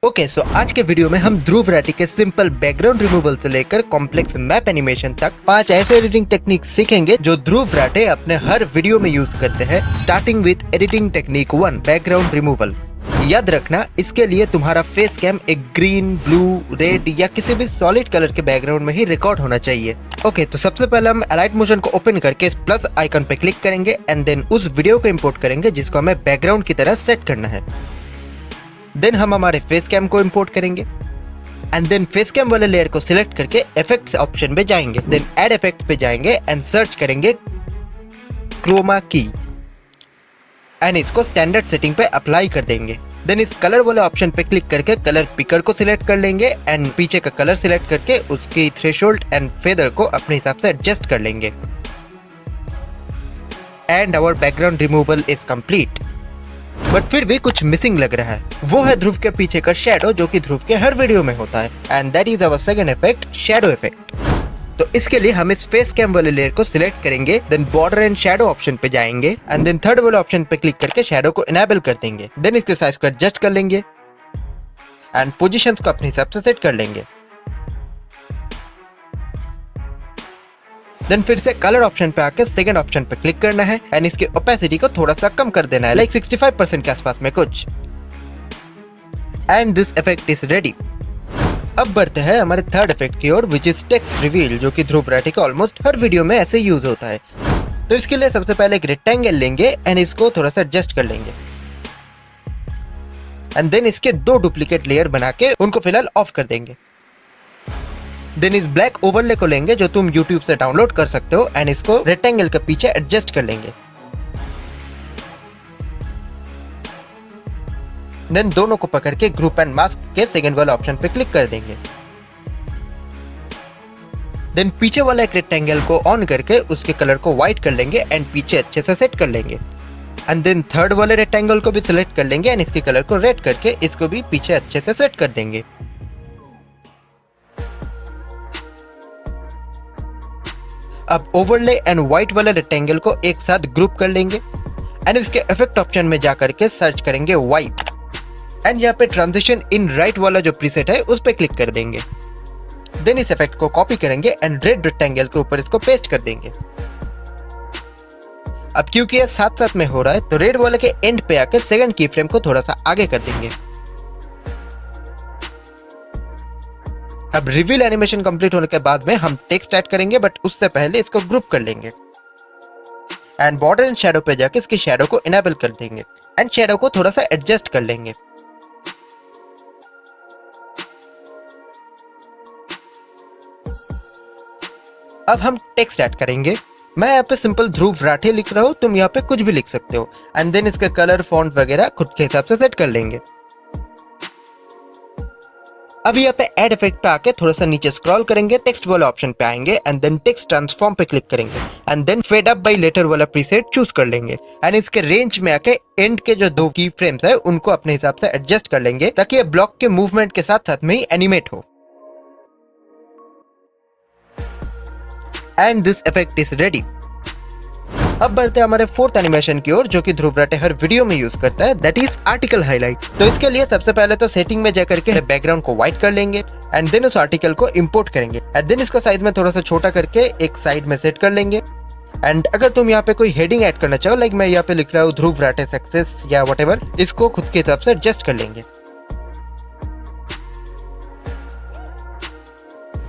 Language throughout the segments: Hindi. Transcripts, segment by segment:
ओके सो आज के वीडियो में हम ध्रुव राठी के सिंपल बैकग्राउंड रिमूवल से लेकर कॉम्प्लेक्स मैप एनिमेशन तक 5 ऐसे एडिटिंग टेक्निक सीखेंगे जो ध्रुव राठी अपने हर वीडियो में यूज करते हैं। Starting with editing technique 1 background removal. याद रखना, इसके लिए तुम्हारा फेस कैम एक ग्रीन, ब्लू, रेड या किसी भी सॉलिड कलर के बैकग्राउंड में ही रिकॉर्ड होना चाहिए। ओके, तो सबसे पहले हम अलाइट मोशन को ओपन करके इस प्लस आइकन पे क्लिक करेंगे एंड देन उस वीडियो को इंपोर्ट करेंगे जिसको हमें बैकग्राउंड की तरह सेट करना है। देन हम हमारे फेस कैम को इंपोर्ट करेंगे एंड देन फेस कैम वाले लेयर को सिलेक्ट करके इफेक्ट्स ऑप्शन पे जाएंगे। देन ऐड इफेक्ट्स पे जाएंगे एंड सर्च करेंगे क्रोमा की एंड इसको स्टैंडर्ड सेटिंग पे अप्लाई कर देंगे। देन इस कलर वाले ऑप्शन पे क्लिक करके कलर पिकर को सिलेक्ट कर लेंगे एंड पीछे का कलर सिलेक्ट करके उसकी थ्रेशोल्ड एंड फेदर को अपने हिसाब से एडजस्ट कर लेंगे। And our background removal is complete. But फिर भी कुछ मिसिंग लग रहा है, वो है ध्रुव के पीछे का शैडो जो कि ध्रुव के हर वीडियो में होता है and that is our second effect, shadow effect. तो इसके लिए हम इस फेस कैम वाले लेयर को सिलेक्ट करेंगे, then border and shadow option पे जाएंगे एंड देन थर्ड वाले ऑप्शन पे क्लिक करके शैडो को इनेबल कर देंगे। देन इसके साइज को एडजस्ट कर लेंगे एंड पोजीशंस को अपने हिसाब से सेट कर लेंगे। देन फिर से कलर ऑप्शन पे आके सेकंड ऑप्शन पे क्लिक करना है एंड इसकी ओपेसिटी को थोड़ा सा कम कर देना है, लाइक 65% के आसपास में कुछ। And this effect is ready. अब बढ़ते हैं हमारे थर्ड इफेक्ट की ओर, विच इज टेक्स्ट रिवील, जो कि ध्रुव राठी का ऑलमोस्ट हर वीडियो में ऐसे यूज होता है। तो इसके लिए सबसे पहले एक रेक्टेंगल लेंगे एंड इसको थोड़ा सा एडजस्ट कर लेंगे एंड देन इसके 2 डुप्लीकेट लेयर बना के उनको फिलहाल ऑफ कर देंगे। देन इस ब्लैक ओवरले को लेंगे जो तुम YouTube से डाउनलोड कर सकते हो एंड इसको रेक्टेंगल के पीछे एडजस्ट कर लेंगे। देन दोनों को पकड़ के ग्रुप एंड मास्क के सेकंड वाले ऑप्शन पे क्लिक कर देंगे। देन पीछे वाला एक रेक्टेंगल को ऑन करके उसके कलर को व्हाइट कर लेंगे एंड पीछे अच्छे से सेट कर लेंगे। एंड देन थर्ड वाले रेक्टेंगल को भी सिलेक्ट कर लेंगे एंड इसके कलर को रेड करके इसको भी पीछे अच्छे से सेट कर देंगे। अब ओवरले एंड व्हाइट वाले रेक्टेंगल को एक साथ ग्रुप कर लेंगे एंड इसके इफेक्ट ऑप्शन में जाकर के सर्च करेंगे व्हाइट एंड यहाँ पे ट्रांजिशन इन राइट वाला जो प्रीसेट है उस पे क्लिक कर देंगे। देन इस इफेक्ट को कॉपी करेंगे एंड रेड रेक्टेंगल के ऊपर इसको पेस्ट कर देंगे। अब क्योंकि ये साथ साथ में हो रहा है तो रेड वाले के एंड पे आकर सेकंड की फ्रेम को थोड़ा सा आगे कर देंगे। अब रिवील एनिमेशन कंप्लीट होने के बाद में हम टेक्स्ट ऐड करेंगे, बट उससे पहले इसको ग्रुप कर लेंगे एंड बॉर्डर एंड शैडो पे जाके इसके शैडो को इनेबल कर देंगे एंड शैडो को थोड़ा सा एडजस्ट कर लेंगे। अब हम टेक्स्ट ऐड करेंगे। मैं यहाँ पे सिंपल ध्रुव राठी लिख रहा हूँ, तुम यहाँ पे कुछ भी लिख सकते हो एंड देन इसका कलर, फॉन्ट वगैरह खुद के हिसाब से सेट कर लेंगे। अब यहाँ पे ऐड इफेक्ट पे आके थोड़ा सा नीचे स्क्रॉल करेंगे, टेक्स्ट वाला ऑप्शन पे आएंगे एंड देन टेक्स्ट ट्रांसफॉर्म पे क्लिक करेंगे and then fade up by letter वाला प्रीसेट चूज कर लेंगे एंड इसके रेंज में आके एंड के जो 2 की फ्रेम्स है उनको अपने हिसाब से एडजस्ट कर लेंगे ताकि ये ब्लॉक के मूवमेंट के साथ साथ में ही एनिमेट हो। And this effect is ready. अब बढ़ते हैं हमारे फोर्थ एनिमेशन की ओर, जो कि ध्रुव राठी हर वीडियो में यूज करता है, दैट इज आर्टिकल हाईलाइट। तो इसके लिए सबसे पहले तो सेटिंग में जाकर के बैकग्राउंड को व्हाइट कर लेंगे एंड देन उस आर्टिकल को इंपोर्ट करेंगे एंड देन इसको साइज में थोड़ा सा छोटा करके एक साइड में सेट कर लेंगे। एंड अगर तुम यहाँ पे कोई हेडिंग ऐड करना चाहो, लाइक मैं यहाँ पे लिख रहा हूँ ध्रुव राठी सक्सेस या व्हाटएवर, इसको खुद के हिसाब से एडजस्ट कर लेंगे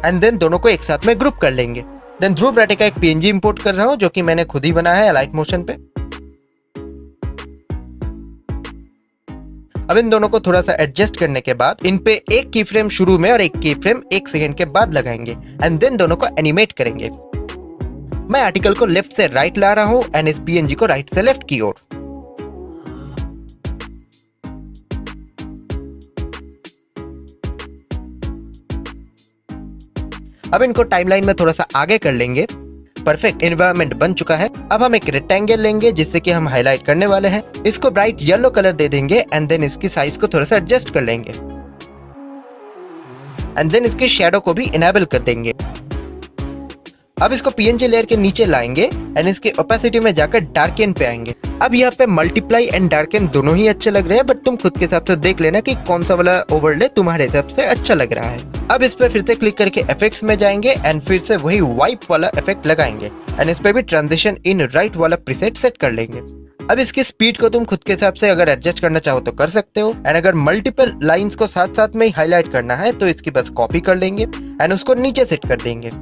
एंड देन दोनों को एक साथ में ग्रुप कर लेंगे। देन ध्रुव राठी का एक पीएनजी इंपोर्ट कर रहा हूं जो कि मैंने खुद ही बनाया है अलाइट मोशन पे। अब इन दोनों को थोड़ा सा एडजस्ट करने के बाद इन पे एक की फ्रेम शुरू में और एक की फ्रेम 1 सेकंड के बाद लगाएंगे एंड देन दोनों को एनिमेट करेंगे। मैं आर्टिकल को लेफ्ट से राइट ला रहा हूं एंड इस पीएनजी को राइट से लेफ्ट की ओर। अब इनको टाइमलाइन में थोड़ा सा आगे कर लेंगे। परफेक्ट एनवायरनमेंट बन चुका है। अब हम एक रेक्टेंगल लेंगे जिससे कि हम हाईलाइट करने वाले हैं, इसको ब्राइट येलो कलर दे देंगे एंड देन इसकी साइज को थोड़ा सा एडजस्ट कर लेंगे एंड देन इसके शैडो को भी इनेबल कर देंगे। अब इसको पीएनजी लेयर के नीचे लाएंगे एंड इसके ओपेसिटी में जाकर डार्कन पे आएंगे। अब यहाँ पे मल्टीप्लाई एंड डार्कन दोनों ही अच्छे लग रहे हैं, बट तुम खुद के हिसाब से देख लेना कि कौन सा वाला ओवरले तुम्हारे हिसाब से अच्छा लग रहा है। अब इस पे फिर से क्लिक करके इफेक्ट्स में जाएंगे एंड फिर से वही वाइप वाला इफेक्ट लगाएंगे एंड इस पे भी ट्रांजिशन इन राइट वाला प्रीसेट सेट कर लेंगे। अब इसकी स्पीड को तुम खुद के हिसाब से अगर एडजस्ट करना चाहो तो कर सकते हो एंड अगर मल्टीपल लाइंस को साथ साथ में ही हाईलाइट करना है तो इसकी बस कॉपी कर लेंगे एंड उसको नीचे सेट कर देंगे।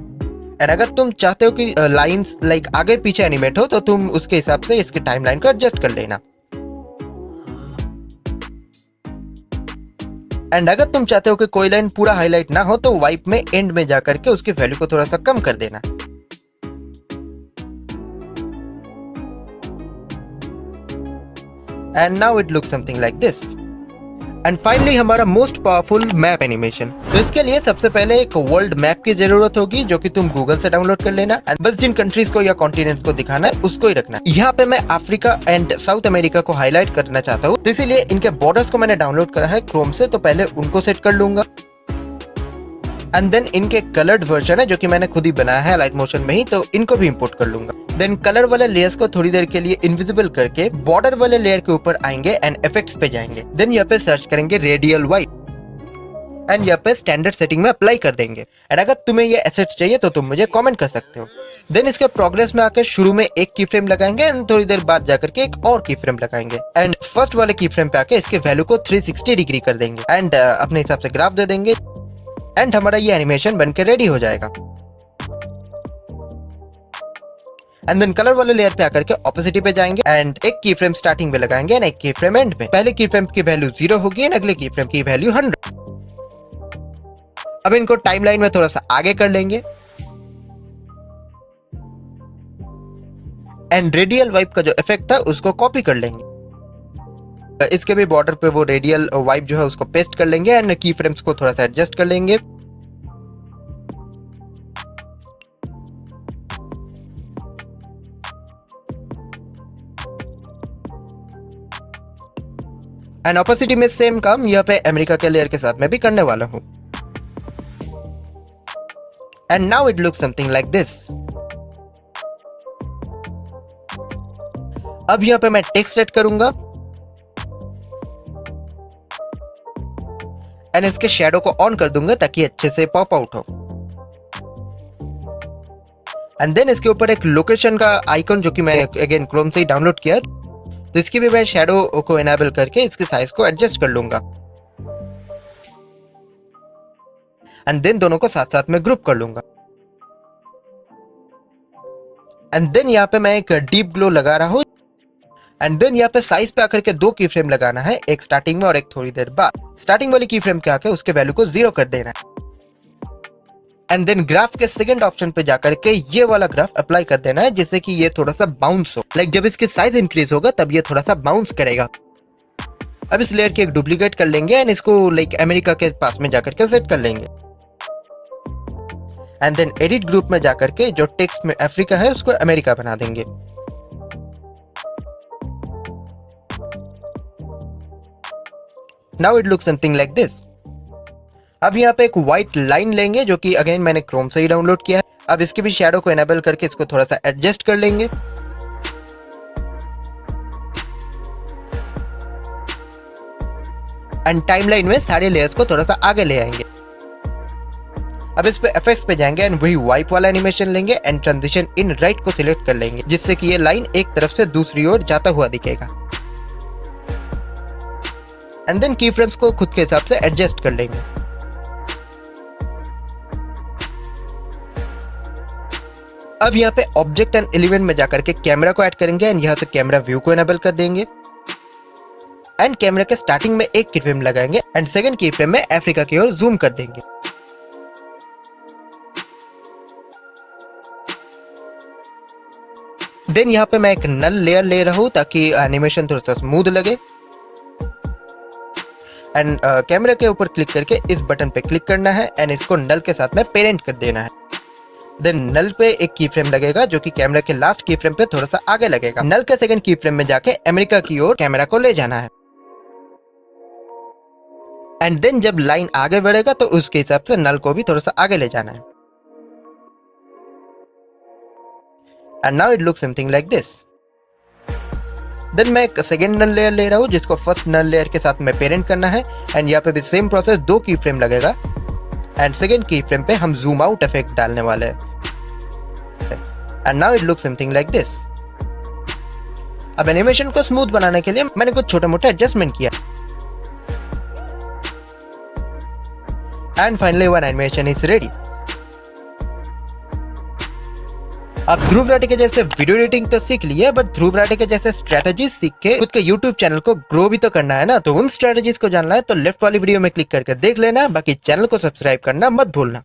एंड अगर तुम चाहते हो कि लाइंस लाइक आगे पीछे एनिमेट हो तो तुम उसके हिसाब से इसकी टाइमलाइन को एडजस्ट कर लेना। एंड अगर तुम चाहते हो कि कोई लाइन पूरा हाईलाइट ना हो तो वाइप में एंड में जाकर के उसकी वैल्यू को थोड़ा सा कम कर देना। And now it looks something like this. And finally हमारा मोस्ट पावरफुल मैप एनिमेशन। तो इसके लिए सबसे पहले एक वर्ल्ड मैप की जरूरत होगी जो कि तुम गूगल से डाउनलोड कर लेना एंड बस जिन कंट्रीज को या कॉन्टिनेंट्स को दिखाना है उसको ही रखना। यहाँ पे मैं अफ्रीका एंड साउथ अमेरिका को हाईलाइट करना चाहता हूँ, तो इसीलिए इनके बॉर्डर्स को मैंने डाउनलोड करा है क्रोम से, तो पहले उनको सेट कर लूंगा। एंड देन इनके कलर्ड वर्जन है जो कि मैंने खुद ही बनाया है लाइट मोशन में ही, तो इनको भी इंपोर्ट कर लूंगा। देन कलर वाले लेयर्स को थोड़ी देर के लिए इनविजिबल करके बॉर्डर वाले लेयर के ऊपर आएंगे एंड इफेक्ट्स पे जाएंगे। देन यहाँ पे सर्च करेंगे रेडियल वाइप एंड यहाँ पे स्टैंडर्ड सेटिंग में अप्लाई कर देंगे। एंड अगर तुम्हें ये एसेट्स चाहिए तो तुम मुझे कमेंट कर सकते हो। देन इसके प्रोग्रेस में आकर शुरू में एक की फ्रेम लगाएंगे एंड थोड़ी देर बाद जाकर के एक और की फ्रेम लगाएंगे एंड फर्स्ट वाले की फ्रेम पे आके इसके वैल्यू को 360 डिग्री कर देंगे एंड अपने हिसाब से ग्राफ दे देंगे एंड हमारा ये एनिमेशन बनके रेडी हो जाएगा। एंड देन कलर वाले लेयर पे आकर के ऑपोसिटी पे जाएंगे एंड एक की फ्रेम स्टार्टिंग में लगाएंगे एंड एक की फ्रेम एंड में। पहले की फ्रेम की वैल्यू 0 होगी एंड अगले की फ्रेम की वैल्यू 100। अब इनको टाइमलाइन में थोड़ा सा आगे कर लेंगे एंड रेडियल वाइप का जो इफेक्ट था उसको कॉपी कर लेंगे। इसके भी बॉर्डर पे वो रेडियल वाइप जो है उसको पेस्ट कर लेंगे एंड की फ्रेम्स को थोड़ा सा एडजस्ट कर लेंगे। एंड ऑपोसिटी में सेम काम यहाँ पे अमेरिका के लेयर के साथ में भी करने वाला हूँ। And now it looks something like this. अब यहाँ पे मैं टेक्स्ट सेट करूंगा एंड इसके शैडो को ऑन कर दूंगा ताकि अच्छे से पॉप आउट हो। एंड देन इसके ऊपर एक लोकेशन का आइकन जो कि मैं अगेन क्रोम से ही डाउनलोड किया, तो इसकी भी मैं शैडो को एनेबल करके इसके साइज को एडजस्ट कर लूंगा एंड देन दोनों को साथ साथ में ग्रुप कर लूंगा। एंड देन यहाँ पे मैं एक डीप ग्लो लगा रहा हूँ एंड देन यहाँ पे साइज पे आकर के 2 की फ्रेम लगाना है, एक स्टार्टिंग में और एक थोड़ी देर बाद। स्टार्टिंग वाली की फ्रेम के आके उसके वैल्यू को 0 कर देना है एंड देन ग्राफ के सेकंड ऑप्शन पे जाकर के ये वाला ग्राफ अप्लाई कर देना है जिससे कि ये थोड़ा सा बाउंस हो। लाइक जब इसकी साइज इंक्रीज होगा तब ये थोड़ा सा बाउंस करेगा। अब इस लेयर की एक डुप्लीकेट कर लेंगे एंड इसको लाइक अमेरिका के पास में जाकर के सेट कर लेंगे एंड देन एडिट ग्रुप में जाकर के जो टेक्स्ट में अफ्रीका है उसको अमेरिका बना देंगे। Now it looks something like this. अब यहाँ पे एक व्हाइट लाइन लेंगे जो कि अगेन मैंने क्रोम से ही डाउनलोड किया है। अब इसके भी शैडो को एनेबल करके इसको थोड़ा सा एडजस्ट कर लेंगे एंड टाइमलाइन में सारे लेयर्स को थोड़ा सा आगे ले आएंगे। अब इस पे इफेक्ट्स पे जाएंगे एंड वही वाइप वाला एनिमेशन लेंगे एंड ट्रांजिशन इन राइट को सिलेक्ट कर लेंगे जिससे कि ये लाइन एक तरफ से दूसरी ओर जाता हुआ दिखेगा एंड देन की फ्रेम्स को खुद के हिसाब से एडजस्ट कर लेंगे। अब यहाँ पे ऑब्जेक्ट एंड एलिमेंट में जाकर के कैमरा को ऐड करेंगे एंड यहाँ से कैमरा व्यू को एनेबल कर देंगे एंड कैमरा के स्टार्टिंग में एक की फ्रेम लगाएंगे एंड सेकंड की फ्रेम में अफ्रीका की ओर जूम कर देंगे। देन यहाँ पे मैं एक नल लेयर ले रहा हूँ ताकि एनिमेशन थोड़ा सा स्मूथ लगे एंड कैमरा के ऊपर क्लिक करके इस बटन पे क्लिक करना है एंड इसको नल के साथ में पेरेंट कर देना है। देन नल पे एक की फ्रेम लगेगा जो कि कैमरा के लास्ट की फ्रेम पे थोड़ा सा आगे लगेगा। नल के सेकंड की फ्रेम में जाके अमेरिका की ओर कैमरा को ले जाना है एंड देन जब लाइन आगे बढ़ेगा तो उसके हिसाब से नल को भी थोड़ा सा आगे ले जाना है। And now it looks something like this. Then मैं एक सेकेंड नल लेयर ले रहा हूँ जिसको फर्स्ट नल लेयर के साथ में पेरेंट करना है एंड यहाँ पे भी सेम प्रोसेस, 2 की फ्रेम लगेगा एंड सेकेंड की फ्रेम पे हम जूम आउट इफेक्ट डालने वाले हैं and now it looks something like this. अब एनिमेशन को स्मूथ बनाने के लिए मैंने कुछ छोटे मोटे एडजस्टमेंट किया and finally one animation is ready. अब ध्रुव राठी के जैसे वीडियो एडिटिंग तो सीख लिए, बट ध्रुव राठी के जैसे स्ट्रेटजीज सीख के खुद के यूट्यूब चैनल को ग्रो भी तो करना है ना। तो उन स्ट्रेटजीज को जानना है तो लेफ्ट वाली वीडियो में क्लिक करके देख लेना, बाकी चैनल को सब्सक्राइब करना मत भूलना।